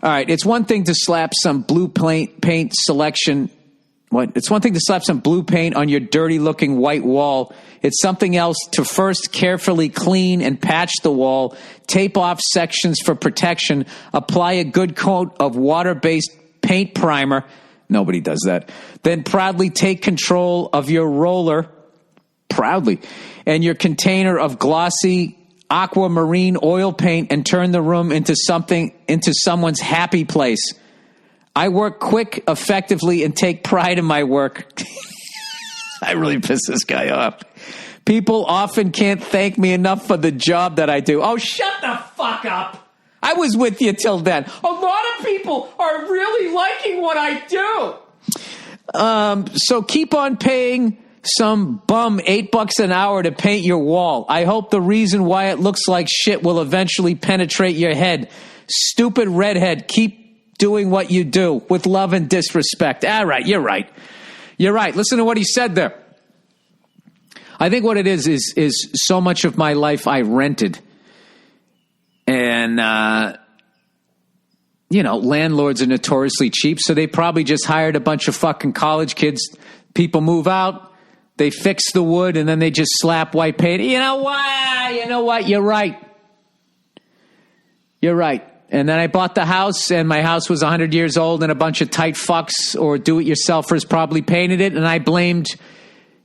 All right, it's one thing to slap some blue paint selection. What? It's one thing to slap some blue paint on your dirty-looking white wall. It's something else to first carefully clean and patch the wall, tape off sections for protection, apply a good coat of water-based paint primer. Nobody does that. Then proudly take control of your roller, proudly, and your container of glossy aquamarine oil paint and turn the room into someone's happy place. I work quick, effectively, and take pride in my work. I really piss this guy off. People often can't thank me enough for the job that I do. Oh, shut the fuck up. I was with you till then. A lot of people are really liking what I do. So keep on paying some bum $8 an hour to paint your wall. I hope the reason why it looks like shit will eventually penetrate your head. Stupid redhead, keep doing what you do with love and disrespect. All right, you're right. You're right. Listen to what he said there. I think what it is so much of my life I rented. And, landlords are notoriously cheap, so they probably just hired a bunch of fucking college kids. People move out, they fix the wood, and then they just slap white paint. You know what? You're right. You're right. And then I bought the house, and my house was 100 years old, and a bunch of tight fucks or do-it-yourselfers probably painted it, and I blamed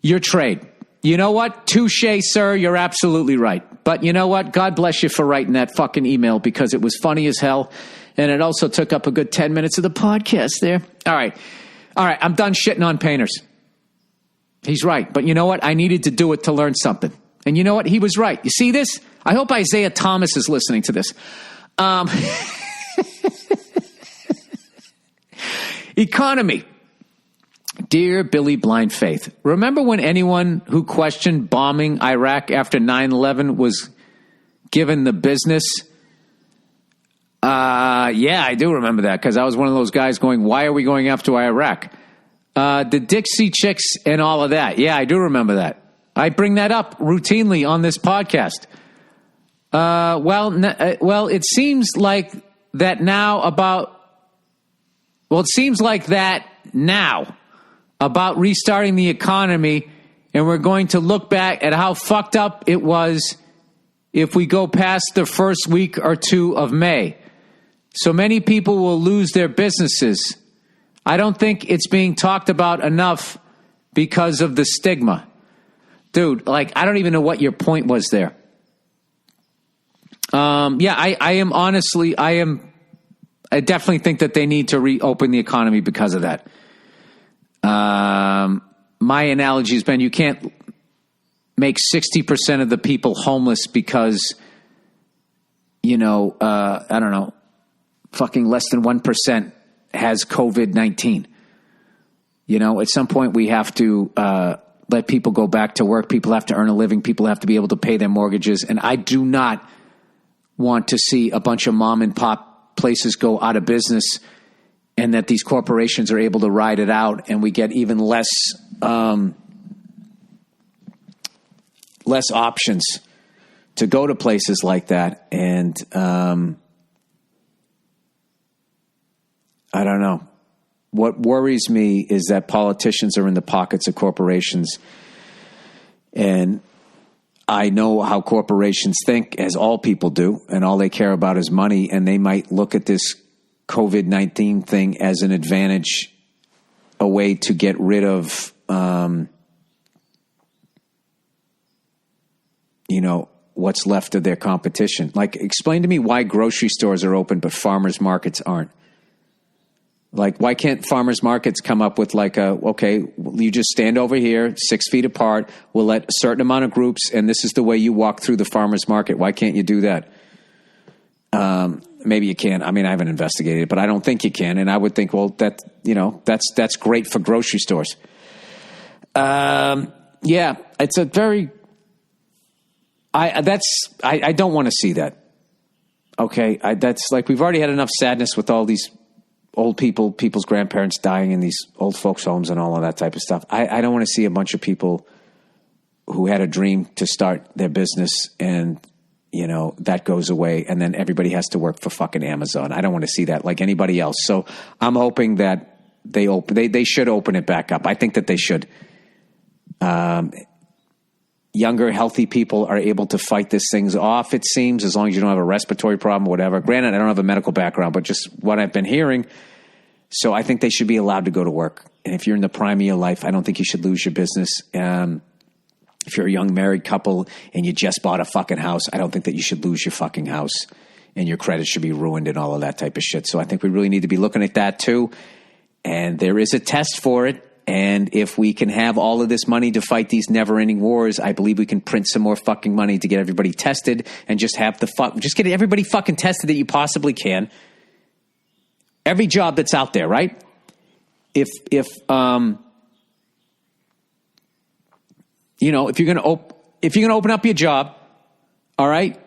your trade. You know what? Touche, sir. You're absolutely right. But you know what? God bless you for writing that fucking email because it was funny as hell, and it also took up a good 10 minutes of the podcast there. All right. I'm done shitting on painters. He's right. But you know what? I needed to do it to learn something. And you know what? He was right. You see this? I hope Isaiah Thomas is listening to this. Economy. Dear Billy Blind Faith, remember when anyone who questioned bombing Iraq after 9/11 was given the business? Yeah, I do remember that because I was one of those guys going, why are we going after Iraq? The Dixie Chicks and all of that. Yeah, I do remember that. I bring that up routinely on this podcast. Well, it seems like that now about restarting the economy, and we're going to look back at how fucked up it was if we go past the first week or two of May. So many people will lose their businesses. I don't think it's being talked about enough because of the stigma. Dude, I don't even know what your point was there. I I definitely think that they need to reopen the economy because of that. My analogy has been you can't make 60% of the people homeless because, I don't know, fucking less than 1% has COVID-19. At some point we have to let people go back to work. People have to earn a living. People have to be able to pay their mortgages. And I do not want to see a bunch of mom and pop places go out of business and that these corporations are able to ride it out and we get even less options to go to places like that. And I don't know. What worries me is that politicians are in the pockets of corporations. And I know how corporations think, as all people do, and all they care about is money. And they might look at this COVID-19 thing as an advantage, a way to get rid of, what's left of their competition. Like, explain to me why grocery stores are open, but farmers markets aren't. Like, why can't farmers markets come up with you just stand over here 6 feet apart. We'll let a certain amount of groups, and this is the way you walk through the farmers market. Why can't you do that? Maybe you can. I mean, I haven't investigated it, but I don't think you can. And I would think, well, that's great for grocery stores. Yeah, it's a very, I don't want to see that. Okay. That's like, we've already had enough sadness with all these old people's grandparents dying in these old folks' homes and all of that type of stuff. I don't want to see a bunch of people who had a dream to start their business and, that goes away and then everybody has to work for fucking Amazon. I don't want to see that like anybody else. So I'm hoping that they should open it back up. I think that they should. Younger, healthy people are able to fight these things off, it seems, as long as you don't have a respiratory problem or whatever. Granted, I don't have a medical background, but just what I've been hearing. So I think they should be allowed to go to work. And if you're in the prime of your life, I don't think you should lose your business. If you're a young married couple and you just bought a fucking house, I don't think that you should lose your fucking house and your credit should be ruined and all of that type of shit. So I think we really need to be looking at that too. And there is a test for it. And if we can have all of this money to fight these never-ending wars, I believe we can print some more fucking money to get everybody tested and just have just get everybody fucking tested that you possibly can. Every job that's out there, right? If you're going to open up your job, all right,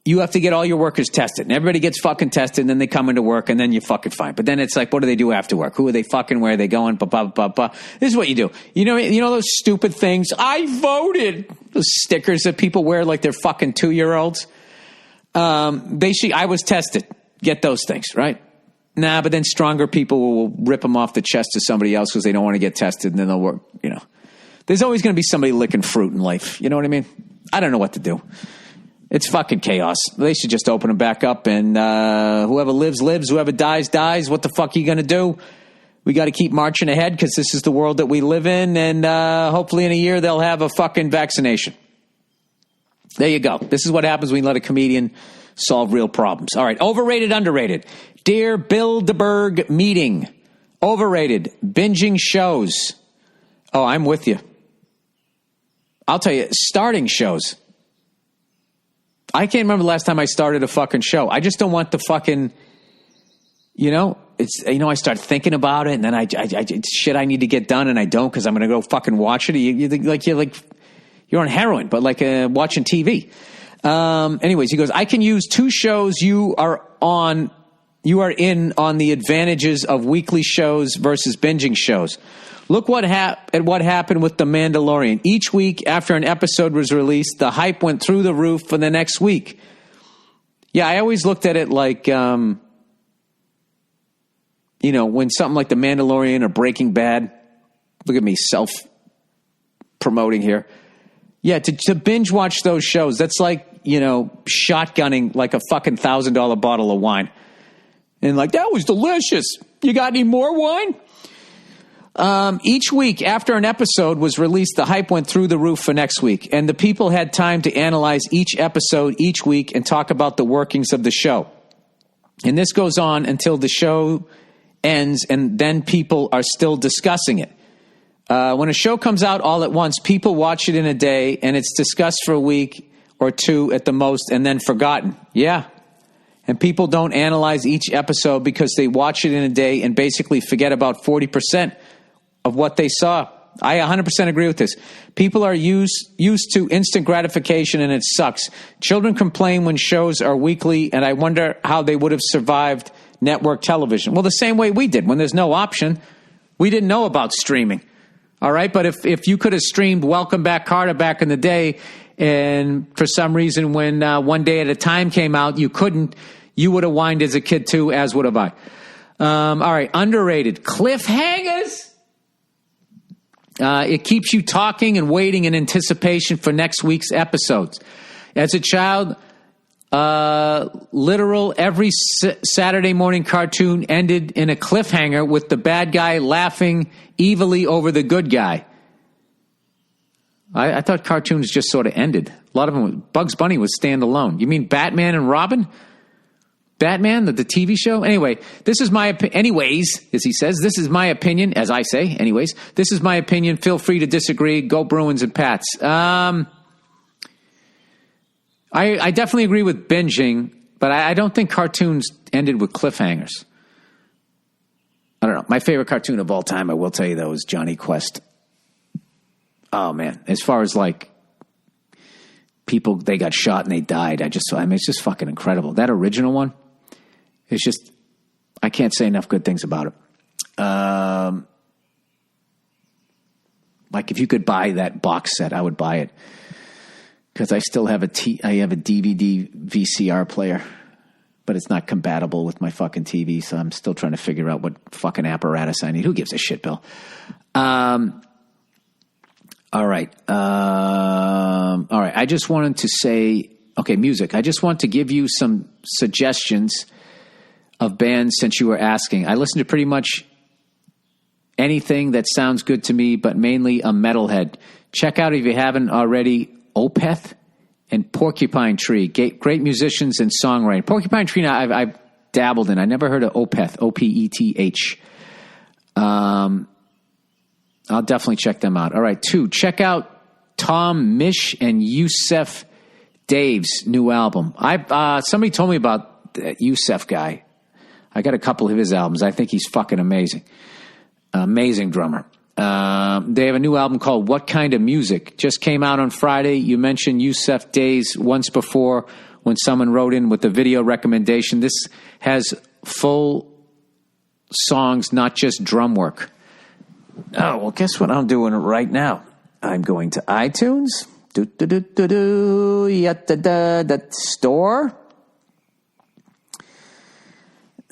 you have to get all your workers tested. And everybody gets fucking tested, and then they come into work, and then you're fucking fine. But then it's like, what do they do after work? Who are they fucking? Where are they going? Blah, blah, blah, blah. This is what you do. You know those stupid things? I voted. Those stickers that people wear like they're fucking 2-year-olds. I was tested. Get those things, right? Nah, but then stronger people will rip them off the chest of somebody else because they don't want to get tested, and then they'll work, There's always going to be somebody licking fruit in life. You know what I mean? I don't know what to do. It's fucking chaos. They should just open them back up and whoever lives, lives. Whoever dies, dies. What the fuck are you going to do? We got to keep marching ahead because this is the world that we live in. And hopefully in a year they'll have a fucking vaccination. There you go. This is what happens when you let a comedian solve real problems. All right. Overrated, underrated. Dear Bilderberg meeting. Overrated. Binging shows. Oh, I'm with you. I'll tell you, starting shows. I can't remember the last time I started a fucking show. I just don't want the fucking, I start thinking about it and then shit I need to get done and I don't because I'm going to go fucking watch it. You're on heroin, but watching TV. Anyways, he goes, I can use 2 shows you are in on the advantages of weekly shows versus binging shows. Look at what happened with The Mandalorian. Each week after an episode was released, the hype went through the roof for the next week. Yeah, I always looked at it like, when something like The Mandalorian or Breaking Bad, look at me self-promoting here. Yeah, to binge watch those shows, that's like, shotgunning like a fucking $1,000 bottle of wine. And that was delicious. You got any more wine? Each week after an episode was released, the hype went through the roof for next week, and the people had time to analyze each episode each week and talk about the workings of the show. And this goes on until the show ends, and then people are still discussing it. When a show comes out all at once, people watch it in a day, and it's discussed for a week or two at the most, and then forgotten. Yeah. And people don't analyze each episode because they watch it in a day and basically forget about 40% of what they saw. I 100% agree with this. People are used to instant gratification, and it sucks. Children complain when shows are weekly, and I wonder how they would have survived network television. Well, the same way we did. When there's no option, we didn't know about streaming. All right? But if you could have streamed Welcome Back, Carter back in the day, and for some reason when One Day at a Time came out, you couldn't, you would have whined as a kid too, as would have I. All right, underrated. Cliffhangers. It keeps you talking and waiting in anticipation for next week's episodes. As a child, literal every Saturday morning cartoon ended in a cliffhanger with the bad guy laughing evilly over the good guy. I thought cartoons just sort of ended. A lot of them, Bugs Bunny was standalone. You mean Batman and Robin? Batman, the TV show? Anyway, this is my opinion. Anyways, as he says, this is my opinion, as I say. Anyways, this is my opinion. Feel free to disagree. Go Bruins and Pats. I definitely agree with binging, but I don't think cartoons ended with cliffhangers. I don't know. My favorite cartoon of all time, I will tell you, though, is Jonny Quest. Oh, man. As far as, like, people, they got shot and they died. it's just fucking incredible. That original one, it's just, I can't say enough good things about it. Like, if you could buy that box set, I would buy it. Because I still have I have a DVD VCR player, but it's not compatible with my fucking TV, so I'm still trying to figure out what fucking apparatus I need. Who gives a shit, Bill? All right. I just wanted to say, okay, music. I just want to give you some suggestions of bands since you were asking. I listen to pretty much anything that sounds good to me, but mainly a metalhead. Check out, if you haven't already, Opeth and Porcupine Tree. Great musicians and songwriting. Porcupine Tree, now I've dabbled in. I never heard of Opeth, Opeth. I'll definitely check them out. All right, 2, check out Tom Misch and Yusef Dave's new album. Somebody told me about that Yusef guy. I got a couple of his albums. I think he's fucking amazing. Amazing drummer. They have a new album called What Kind of Music. Just came out on Friday. You mentioned Yusef Days once before when someone wrote in with the video recommendation. This has full songs, not just drum work. Oh, well, guess what I'm doing right now? I'm going to iTunes. Store.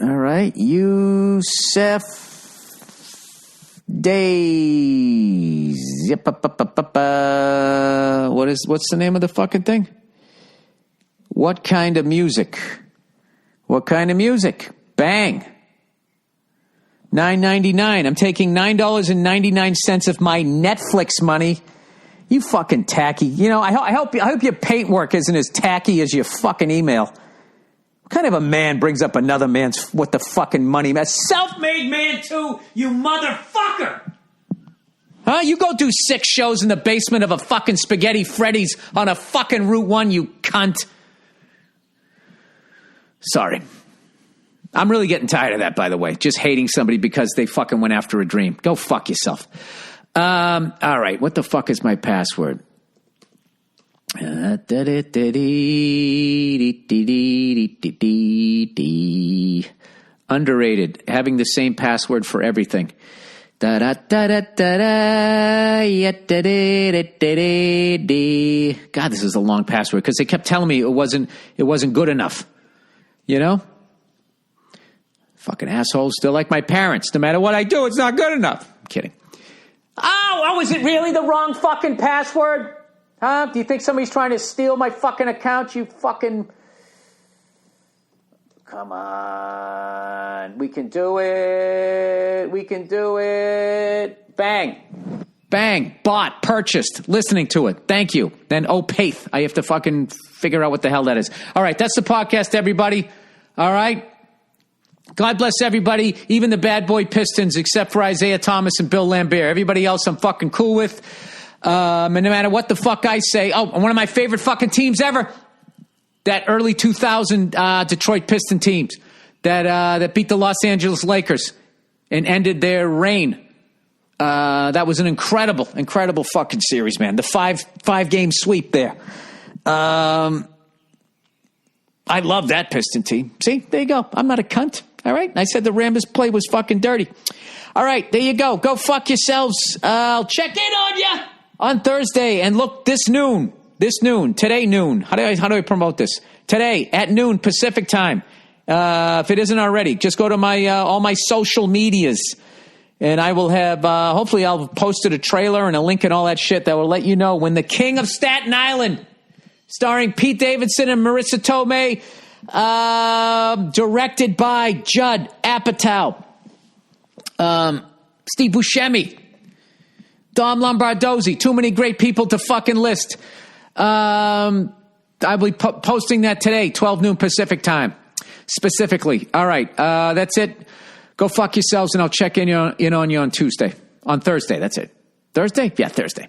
All right. Yusef Days. What's the name of the fucking thing? What Kind of Music? What Kind of Music? Bang. $9.99. I'm taking $9.99 of my Netflix money. You fucking tacky. You know, I hope your paintwork isn't as tacky as your fucking email. What kind of a man brings up another man's what the fucking money? A self-made man too, you motherfucker. Huh? You go do 6 shows in the basement of a fucking Spaghetti Freddy's on a fucking Route 1, you cunt. Sorry. I'm really getting tired of that, by the way. Just hating somebody because they fucking went after a dream. Go fuck yourself. All right. What the fuck is my password? Underrated. Having the same password for everything. God, this is a long password because they kept telling me it wasn't good enough. You know? Fucking assholes, still like my parents. No matter what I do, it's not good enough. I'm kidding. Oh, is it really the wrong fucking password? Huh? Do you think somebody's trying to steal my fucking account, you fucking... Come on. We can do it. We can do it. Bang. Bang. Bought. Purchased. Listening to it. Thank you. Then I have to fucking figure out what the hell that is. All right. That's the podcast, everybody. All right. God bless everybody, even the bad boy Pistons, except for Isaiah Thomas and Bill Laimbeer. Everybody else I'm fucking cool with. And no matter what the fuck I say. Oh, one of my favorite fucking teams ever. That early 2000 Detroit Piston teams that beat the Los Angeles Lakers and ended their reign. That was an incredible fucking series, man. The five game sweep there. I love that Piston team. See, there you go. I'm not a cunt. All right. I said the Rambers play was fucking dirty. All right. There you go. Go fuck yourselves. I'll check in on you on Thursday. And look, today noon. How do I promote this? Today at noon Pacific time. If it isn't already, just go to my all my social medias. And I will have, hopefully I'll have posted a trailer and a link and all that shit that will let you know when The King of Staten Island, starring Pete Davidson and Marissa Tomei, directed by Judd Apatow, Steve Buscemi, Dom Lombardozzi, too many great people to fucking list. I will be posting that today, 12 noon Pacific time, specifically. All right, that's it. Go fuck yourselves, and I'll check in on you on Thursday. That's it. Thursday? Yeah, Thursday.